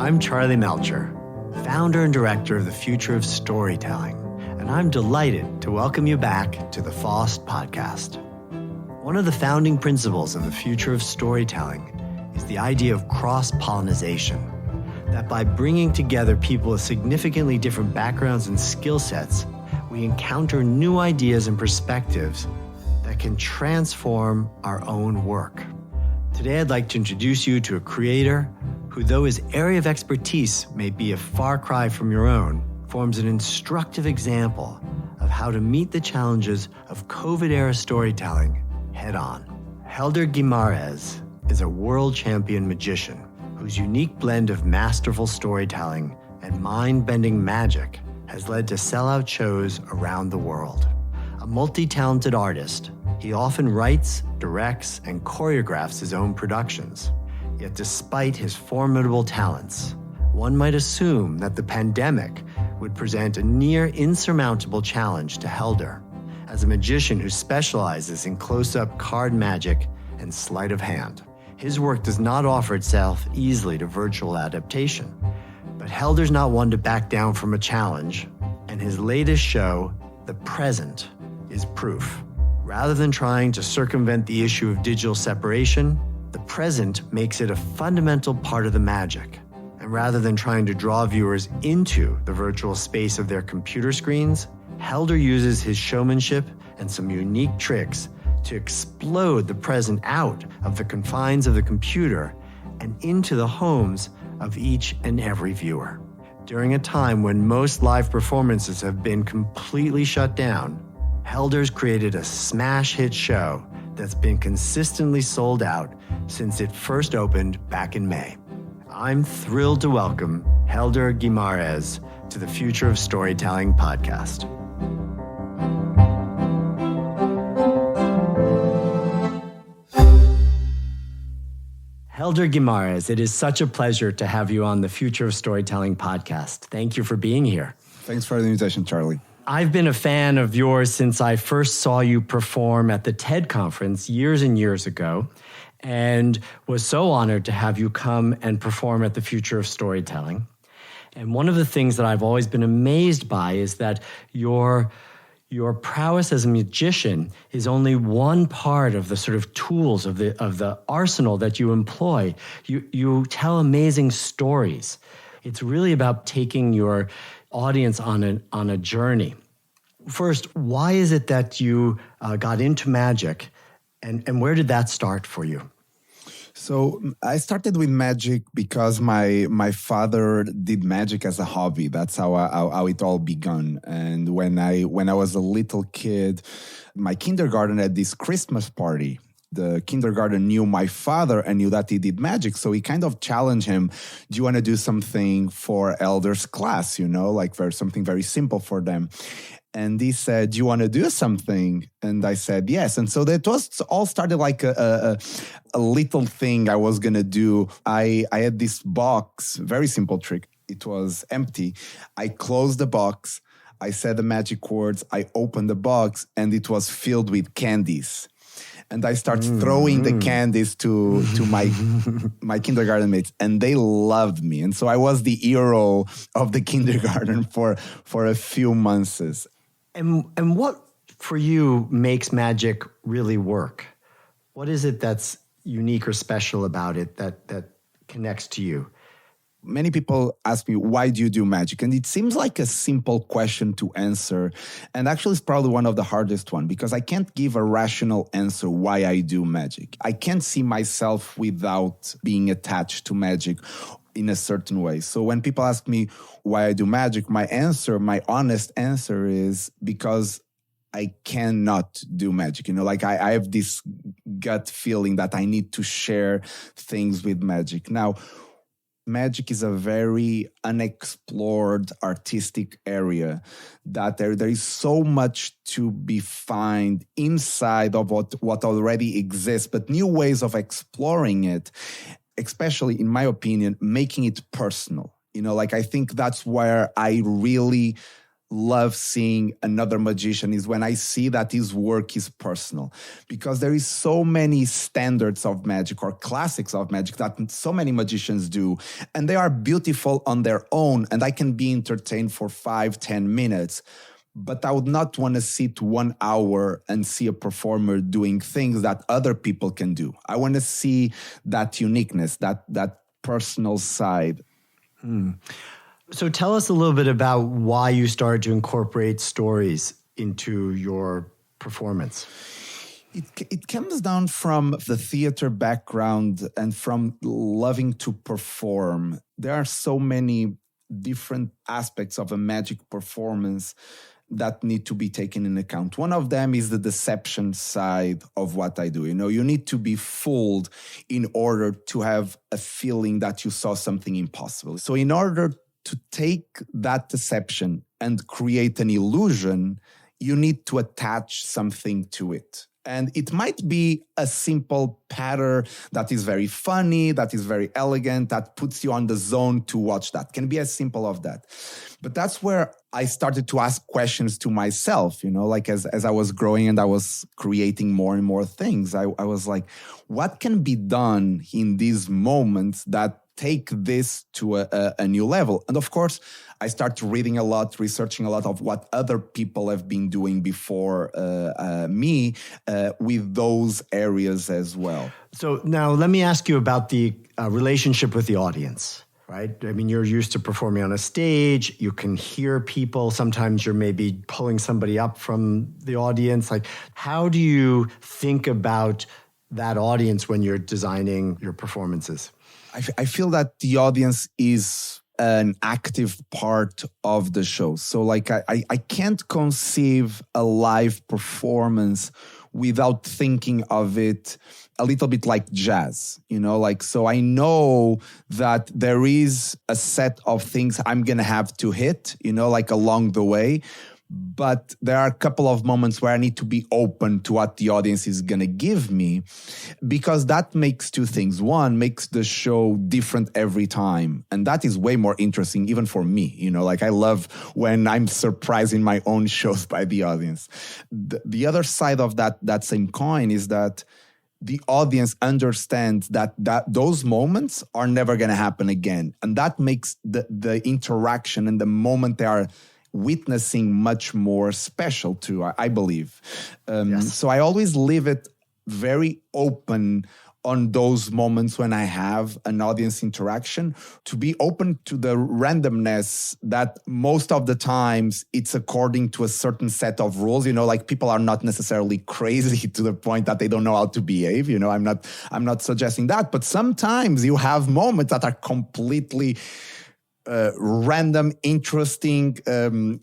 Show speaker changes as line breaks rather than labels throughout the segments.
I'm Charlie Melcher, founder and director of the Future of Storytelling, and I'm delighted to welcome you back to the FoST podcast. One of the founding principles of the Future of Storytelling is the idea of cross-pollination, that by bringing together people with significantly different backgrounds and skill sets, we encounter new ideas and perspectives that can transform our own work. Today, I'd like to introduce you to a creator who, though his area of expertise may be a far cry from your own, forms an instructive example of how to meet the challenges of COVID-era storytelling head-on. Helder Guimarães is a world champion magician whose unique blend of masterful storytelling and mind-bending magic has led to sellout shows around the world. A multi-talented artist, he often writes, directs, and choreographs his own productions. Yet despite his formidable talents, one might assume that the pandemic would present a near insurmountable challenge to Helder, as a magician who specializes in close-up card magic and sleight of hand. His work does not offer itself easily to virtual adaptation, but Helder's not one to back down from a challenge, and his latest show, The Present, is proof. Rather than trying to circumvent the issue of digital separation, The Present makes it a fundamental part of the magic. And rather than trying to draw viewers into the virtual space of their computer screens, Helder uses his showmanship and some unique tricks to explode the present out of the confines of the computer and into the homes of each and every viewer. During a time when most live performances have been completely shut down, Helder's created a smash hit show that's been consistently sold out since it first opened back in May. I'm thrilled to welcome Helder Guimarães to the Future of Storytelling podcast. Helder Guimarães, it is such a pleasure to have you on the Future of Storytelling podcast. Thank you for being here.
Thanks for the invitation, Charlie.
I've been a fan of yours since I first saw you perform at the TED conference years and years ago, and was so honored to have you come and perform at the Future of Storytelling. And one of the things that I've always been amazed by is that your prowess as a magician is only one part of the sort of tools of the arsenal that you employ. You tell amazing stories. It's really about taking your audience on a journey. First, why is it that you got into magic, and where did that start for you?
So I started with magic because my father did magic as a hobby. That's how it all began. And when I was a little kid, my kindergarten had this Christmas party. The kindergarten knew my father and knew that he did magic. So he kind of challenged him, do you want to do something for Helder's class, like something very simple for them? And he said, do you want to do something? And I said, yes. And so that was all started like a little thing I was going to do. I had this box, very simple trick. It was empty. I closed the box. I said the magic words. I opened the box and it was filled with candies. And I started throwing the candies to my kindergarten mates, and they loved me. And so I was the hero of the kindergarten for a few months.
And what, for you, makes magic really work? What is it that's unique or special about it that connects to you?
Many people ask me, why do you do magic? And it seems like a simple question to answer. And actually, it's probably one of the hardest ones because I can't give a rational answer why I do magic. I can't see myself without being attached to magic in a certain way. So when people ask me why I do magic, my honest answer is because I cannot do magic. I have this gut feeling that I need to share things with magic. Now, magic is a very unexplored artistic area that there is so much to be found inside of what already exists, but new ways of exploring it, especially, in my opinion, making it personal. I think that's where I really love seeing another magician is when I see that his work is personal, because there is so many standards of magic or classics of magic that so many magicians do, and they are beautiful on their own, and I can be entertained for 5-10 minutes. But I would not want to sit 1 hour and see a performer doing things that other people can do. I want to see that uniqueness, that personal side.
So tell us a little bit about why you started to incorporate stories into your performance.
It comes down from the theater background and from loving to perform. There are so many different aspects of a magic performance that need to be taken in account. One of them is the deception side of what I do. You need to be fooled in order to have a feeling that you saw something impossible. So in order to take that deception and create an illusion, you need to attach something to it. And it might be a simple pattern that is very funny, that is very elegant, that puts you on the zone to watch that. Can be as simple as that. But that's where I started to ask questions to myself, like as I was growing and I was creating more and more things, I was like, what can be done in these moments that take this to a new level? And of course, I started reading a lot, researching a lot of what other people have been doing before me with those areas as well.
So now let me ask you about the relationship with the audience, right? I mean, you're used to performing on a stage. You can hear people. Sometimes you're maybe pulling somebody up from the audience. Like, how do you think about that audience when you're designing your performances?
I feel that the audience is an active part of the show. So like I can't conceive a live performance without thinking of it a little bit like jazz, so I know that there is a set of things I'm going to have to hit, along the way. But there are a couple of moments where I need to be open to what the audience is going to give me, because that makes two things. One, makes the show different every time. And that is way more interesting, even for me. I love when I'm surprised in my own shows by the audience. The other side of that same coin is that the audience understands that those moments are never going to happen again. And that makes the interaction and the moment they are witnessing much more special too, I believe.
Yes.
So I always leave it very open on those moments when I have an audience interaction, to be open to the randomness that most of the times it's according to a certain set of rules. People are not necessarily crazy to the point that they don't know how to behave. I'm not suggesting that, but sometimes you have moments that are completely random, interesting.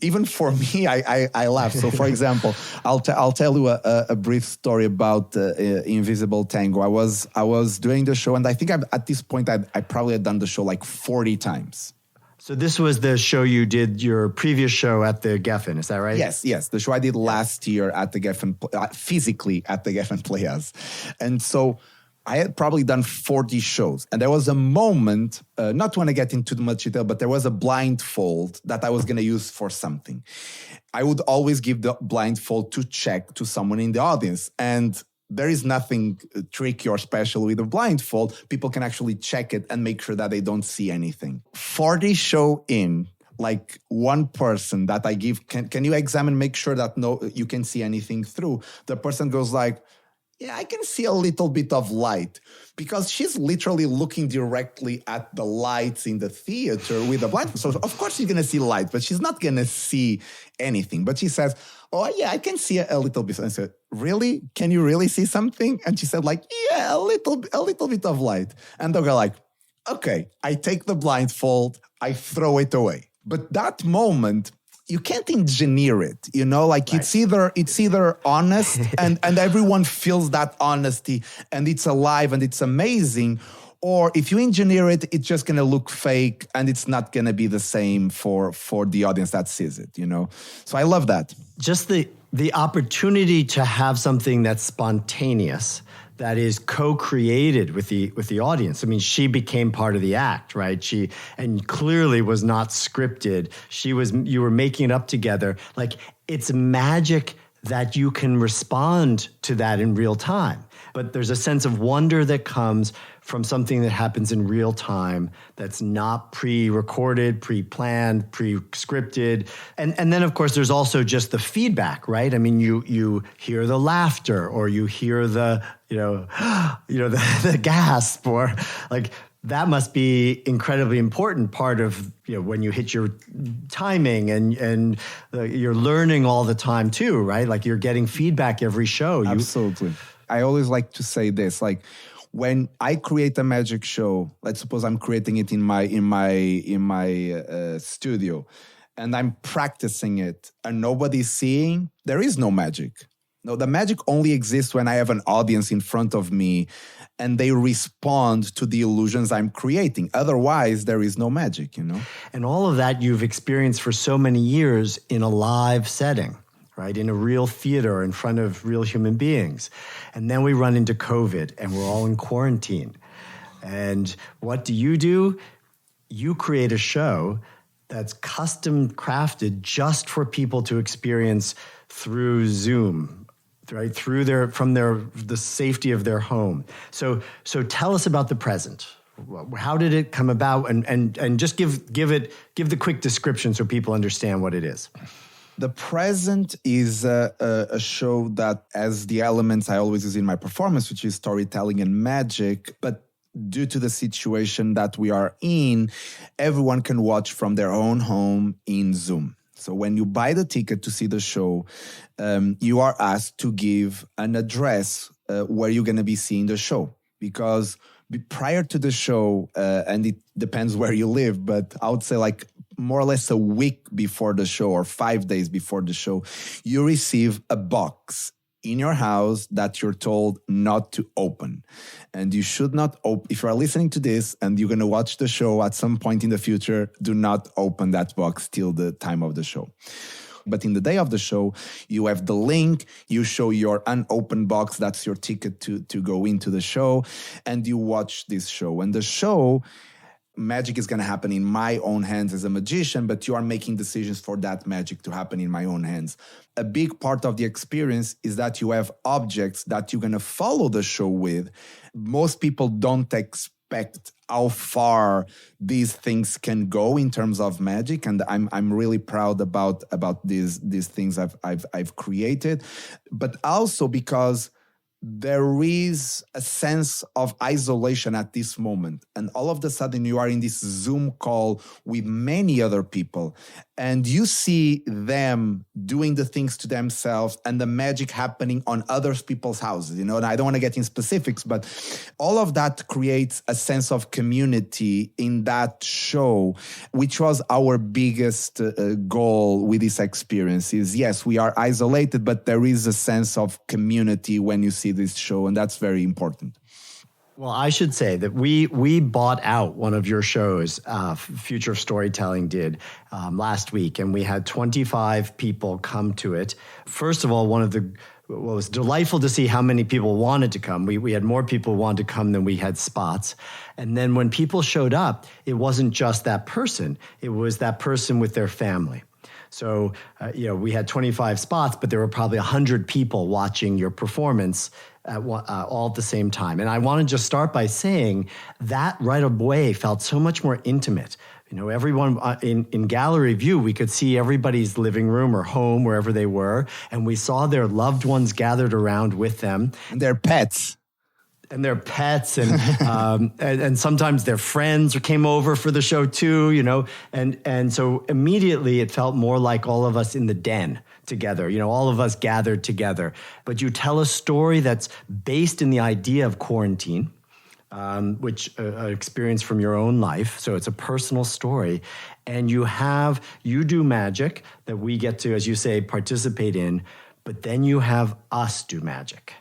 Even for me, I laugh. So, for example, I'll tell you a brief story about Invisible Tango. I was doing the show, and I think at this point I probably had done the show like 40 times.
So this was the show you did, your previous show at the Geffen, is that right?
Yes. The show I did last year at the Geffen, physically at the Geffen Playhouse, and so I had probably done 40 shows. And there was a moment, not want to get into too much detail, but there was a blindfold that I was going to use for something. I would always give the blindfold to check to someone in the audience. And there is nothing tricky or special with a blindfold. People can actually check it and make sure that they don't see anything. 40 show in, like one person that I give, can you examine, make sure that you can see anything through? The person goes like, yeah, I can see a little bit of light, because she's literally looking directly at the lights in the theater with a blind. So of course she's going to see light, but she's not going to see anything. But she says, oh yeah, I can see a little bit. And I said, really? Can you really see something? And she said like, yeah, a little bit of light. And they'll go like, okay, I take the blindfold, I throw it away. But that moment, you can't engineer it, right. It's either honest and everyone feels that honesty and it's alive and it's amazing, or if you engineer it, it's just going to look fake and it's not going to be the same for the audience that sees it, So I love that.
Just the opportunity to have something that's spontaneous, that is co-created with the audience. I mean, she became part of the act, right? She and clearly was not scripted. You were making it up together. Like, it's magic that you can respond to that in real time. But there's a sense of wonder that comes from something that happens in real time that's not pre-recorded, pre-planned, pre-scripted. And then, of course, there's also just the feedback, right? I mean, you hear the laughter, or you hear the, the gasp, or like, that must be incredibly important part of, when you hit your timing, and you're learning all the time too, right? Like, you're getting feedback every show.
Absolutely. I always like to say this, like, when I create a magic show, let's suppose I'm creating it in my studio, and I'm practicing it, and nobody's seeing, there is no magic. No, the magic only exists when I have an audience in front of me and they respond to the illusions I'm creating. Otherwise, there is no magic, And
all of that you've experienced for so many years in a live setting, right? In a real theater in front of real human beings. And then we run into COVID and we're all in quarantine. And what do? You create a show that's custom crafted just for people to experience through Zoom, right? From the safety of their home. So tell us about the present. How did it come about? And just give the quick description so people understand what it is.
The present is a show that has the elements I always use in my performance, which is storytelling and magic. But due to the situation that we are in, everyone can watch from their own home in Zoom. So when you buy the ticket to see the show, you are asked to give an address where you're going to be seeing the show. Because prior to the show, and it depends where you live, but I would say like more or less a week before the show or 5 days before the show, you receive a box in your house that you're told not to open. And you should not open. If you are listening to this and you're going to watch the show at some point in the future, do not open that box till the time of the show. But in the day of the show, you have the link, you show your unopened box, that's your ticket to go into the show, and you watch this show. And the show, magic is going to happen in my own hands as a magician, but you are making decisions for that magic to happen in my own hands. A big part of the experience is that you have objects that you're going to follow the show with. Most people don't expect how far these things can go in terms of magic, and I'm really proud about these things I've created, but also because there is a sense of isolation at this moment. And all of a sudden you are in this Zoom call with many other people and you see them doing the things to themselves and the magic happening on other people's houses, and I don't want to get in specifics, but all of that creates a sense of community in that show, which was our biggest goal with this experience is, yes, we are isolated, but there is a sense of community when you see this show, and that's very important.
Well, I should say that we bought out one of your shows, Future of Storytelling did last week, and we had 25 people come to it. First of all, it was delightful to see how many people wanted to come. We had more people want to come than we had spots. And then when people showed up, it wasn't just that person. It was that person with their family. So, we had 25 spots, but there were probably 100 people watching your performance all at the same time. And I want to just start by saying that right away felt so much more intimate. Everyone in gallery view, we could see everybody's living room or home, wherever they were, and we saw their loved ones gathered around with them.
And their pets.
And and sometimes their friends came over for the show too, and so immediately it felt more like all of us in the den together, all of us gathered together. But you tell a story that's based in the idea of quarantine, which experience from your own life. So it's a personal story, and you do magic that we get to, as you say, participate in, but then you have us do magic.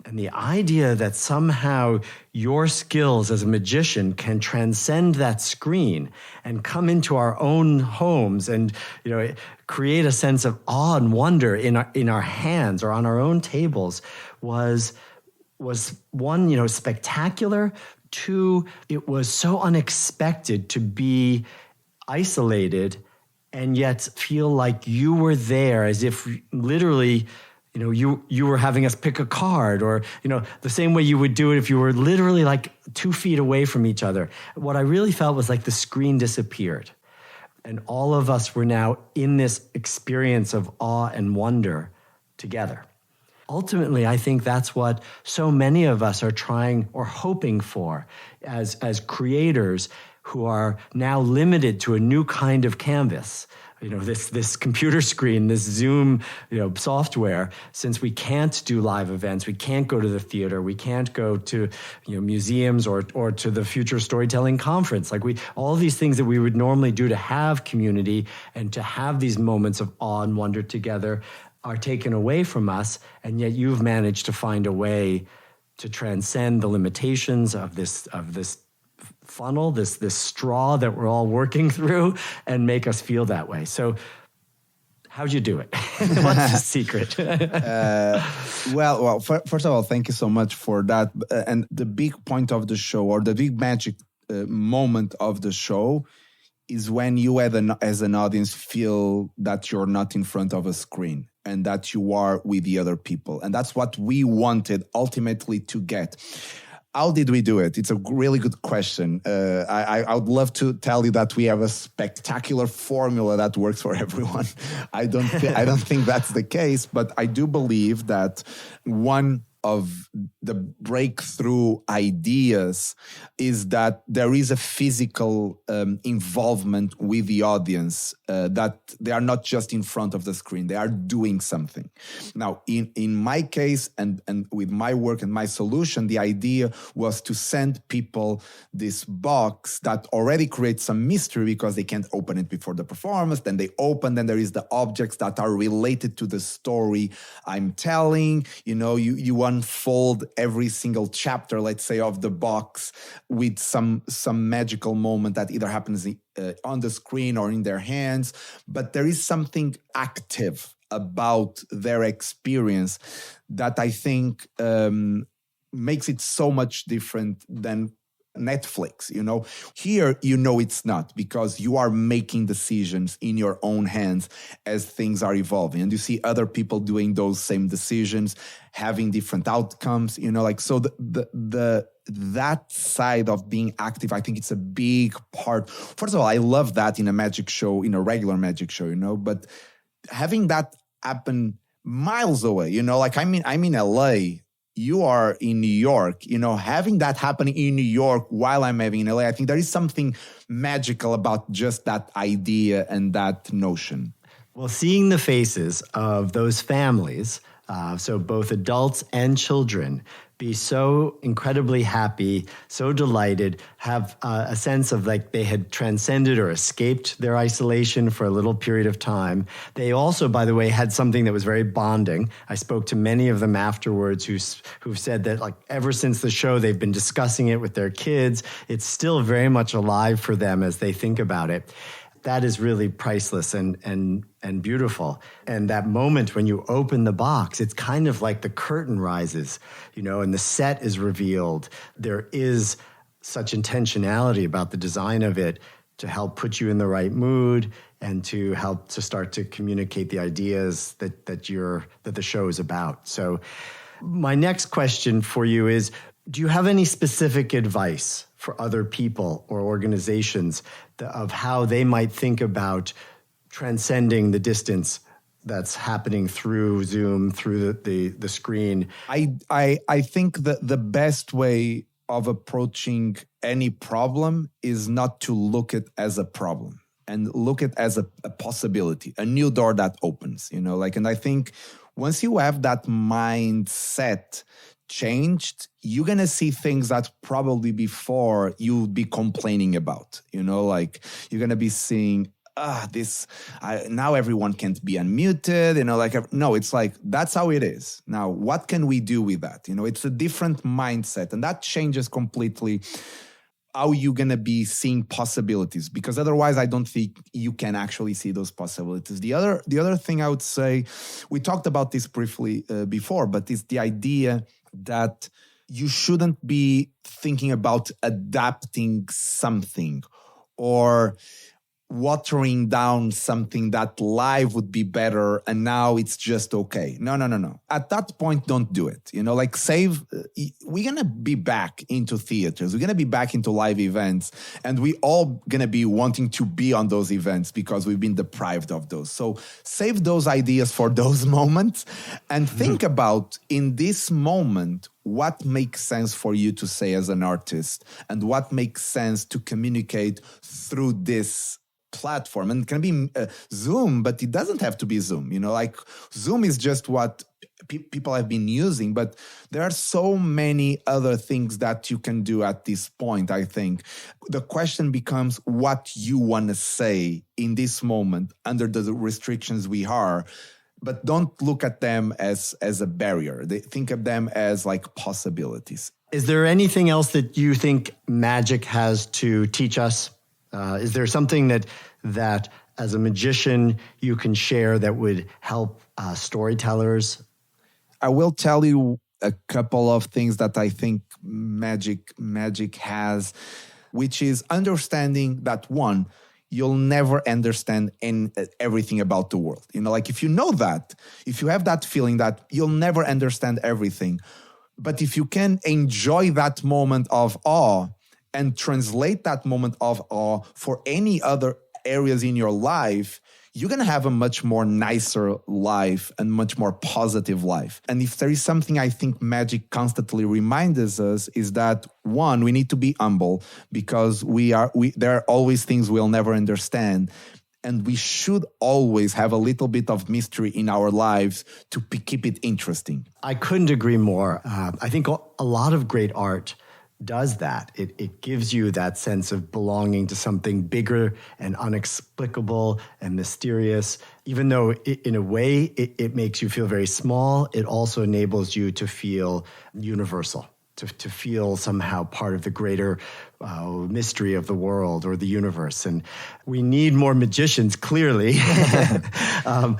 And the idea that somehow your skills as a magician can transcend that screen and come into our own homes and, create a sense of awe and wonder in our hands or on our own tables was was one, spectacular. Two, it was so unexpected to be isolated and yet feel like you were there, as if literally, you were having us pick a card, or, the same way you would do it if you were literally like 2 feet away from each other. What I really felt was like the screen disappeared. And all of us were now in this experience of awe and wonder together. Ultimately, I think that's what so many of us are trying or hoping for as creators who are now limited to a new kind of canvas. This computer screen, this Zoom, software. Since we can't do live events, we can't go to the theater, we can't go to, museums or to the Future Storytelling Conference. Like all these things that we would normally do to have community and to have these moments of awe and wonder together are taken away from us, and yet you've managed to find a way to transcend the limitations of this funnel, this straw that we're all working through, and make us feel that way. So how'd you do it? What's the secret?
First of all, thank you so much for that. And the big point of the show, or the big magic moment of the show, is when you as an audience feel that you're not in front of a screen and that you are with the other people. And that's what we wanted ultimately to get. How did we do it? It's a really good question. I would love to tell you that we have a spectacular formula that works for everyone. I don't think that's the case, but I do believe that one of the breakthrough ideas is that there is a physical involvement with the audience, that they are not just in front of the screen, they are doing something. Now, in my case and with my work and my solution, the idea was to send people this box that already creates some mystery because they can't open it before the performance. Then they open, then there is the objects that are related to the story I'm telling. You unfold every single chapter, let's say, of the box with some magical moment that either happens on the screen or in their hands. But there is something active about their experience that I think makes it so much different than Netflix. Here, it's not, because you are making decisions in your own hands as things are evolving, and you see other people doing those same decisions, having different outcomes. So that side of being active, I think it's a big part. First of all, I love that in a magic show, in a regular magic show, but having that happen miles away, I'm in LA. You are in New York, having that happen in New York while I'm having in LA, I think there is something magical about just that idea and that notion.
Well, seeing the faces of those families, so both adults and children, be so incredibly happy, so delighted, have a sense of like they had transcended or escaped their isolation for a little period of time. They also, by the way, had something that was very bonding. I spoke to many of them afterwards who've said that like ever since the show, they've been discussing it with their kids. It's still very much alive for them as they think about it. That is really priceless and beautiful. And that moment when you open the box, it's kind of like the curtain rises, and the set is revealed. There is such intentionality about the design of it to help put you in the right mood and to help to start to communicate the ideas that the show is about. So my next question for you is, do you have any specific advice for other people or organizations of how they might think about transcending the distance that's happening through Zoom, through the screen?
I think that the best way of approaching any problem is not to look at as a problem and look at as a possibility, a new door that opens, and I think once you have that mindset changed, you're going to see things that probably before you'd be complaining about, you're going to be seeing, now everyone can't be unmuted, no, it's like, that's how it is. Now, what can we do with that? It's a different mindset, and that changes completely how you're going to be seeing possibilities, because otherwise I don't think you can actually see those possibilities. The other thing I would say, we talked about this briefly before, but it's the idea that you shouldn't be thinking about adapting something or watering down something that live would be better and now it's just okay. No. At that point, don't do it. Like we're going to be back into theaters. We're going to be back into live events, and we all going to be wanting to be on those events because we've been deprived of those. So save those ideas for those moments and think about, in this moment, what makes sense for you to say as an artist and what makes sense to communicate through this platform. And it can be Zoom, but it doesn't have to be Zoom. Like Zoom is just what people have been using, but there are so many other things that you can do at this point. I think the question becomes what you want to say in this moment under the restrictions we are. But don't look at them as a barrier. They think of them as like possibilities.
Is there anything else that you think magic has to teach us? Is there something that as a magician you can share that would help storytellers?
I will tell you a couple of things that I think magic has, which is understanding that, one, you'll never understand everything about the world. Like if you know that, if you have that feeling that you'll never understand everything, but if you can enjoy that moment of awe and translate that moment of awe for any other areas in your life, you're going to have a much more nicer life and much more positive life. And if there is something I think magic constantly reminds us is that, one, we need to be humble because there are always things we'll never understand. And we should always have a little bit of mystery in our lives to keep it interesting.
I couldn't agree more. I think a lot of great art does that. It gives you that sense of belonging to something bigger and unexplicable and mysterious. Even though in a way it makes you feel very small, it also enables you to feel universal, to feel somehow part of the greater mystery of the world or the universe. And we need more magicians, clearly.
But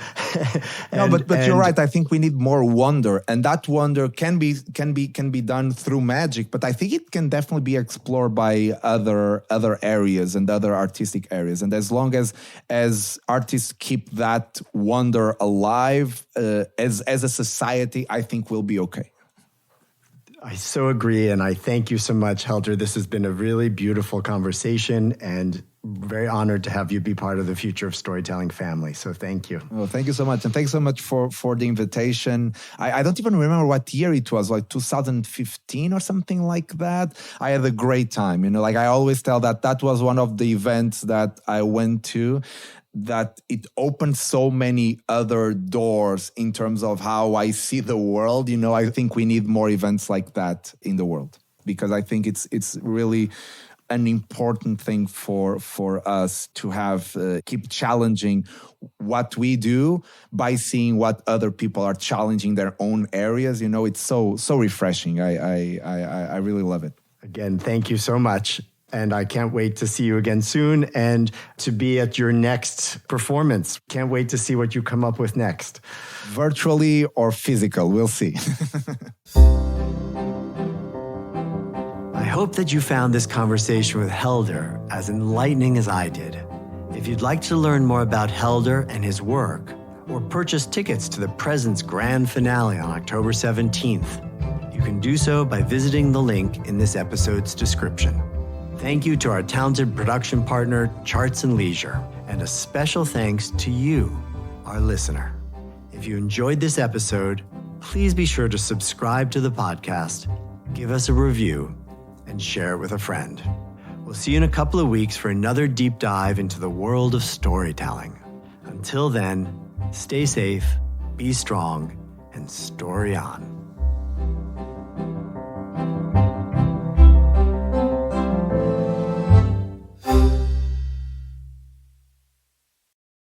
you're right. I think we need more wonder, and that wonder can be done through magic. But I think it can definitely be explored by other areas and other artistic areas. And as long as artists keep that wonder alive, as a society, I think we'll be okay.
I so agree, and I thank you so much, Helder. This has been a really beautiful conversation, and very honored to have you be part of the Future of Storytelling family. So thank you.
Well, thank you so much, and thanks so much for the invitation. I don't even remember what year it was, like 2015 or something like that. I had a great time. Like I always tell that was one of the events that I went to, that it opened so many other doors in terms of how I see the world. I think we need more events like that in the world, because I think it's really an important thing for us to have, keep challenging what we do by seeing what other people are challenging their own areas. It's so refreshing. I really love it.
Again, thank you so much. And I can't wait to see you again soon and to be at your next performance. Can't wait to see what you come up with next.
Virtually or physical, we'll see.
I hope that you found this conversation with Helder as enlightening as I did. If you'd like to learn more about Helder and his work, or purchase tickets to the Presence Grand Finale on October 17th, you can do so by visiting the link in this episode's description. Thank you to our talented production partner, Charts and Leisure, and a special thanks to you, our listener. If you enjoyed this episode, please be sure to subscribe to the podcast, give us a review, and share it with a friend. We'll see you in a couple of weeks for another deep dive into the world of storytelling. Until then, stay safe, be strong, and story on.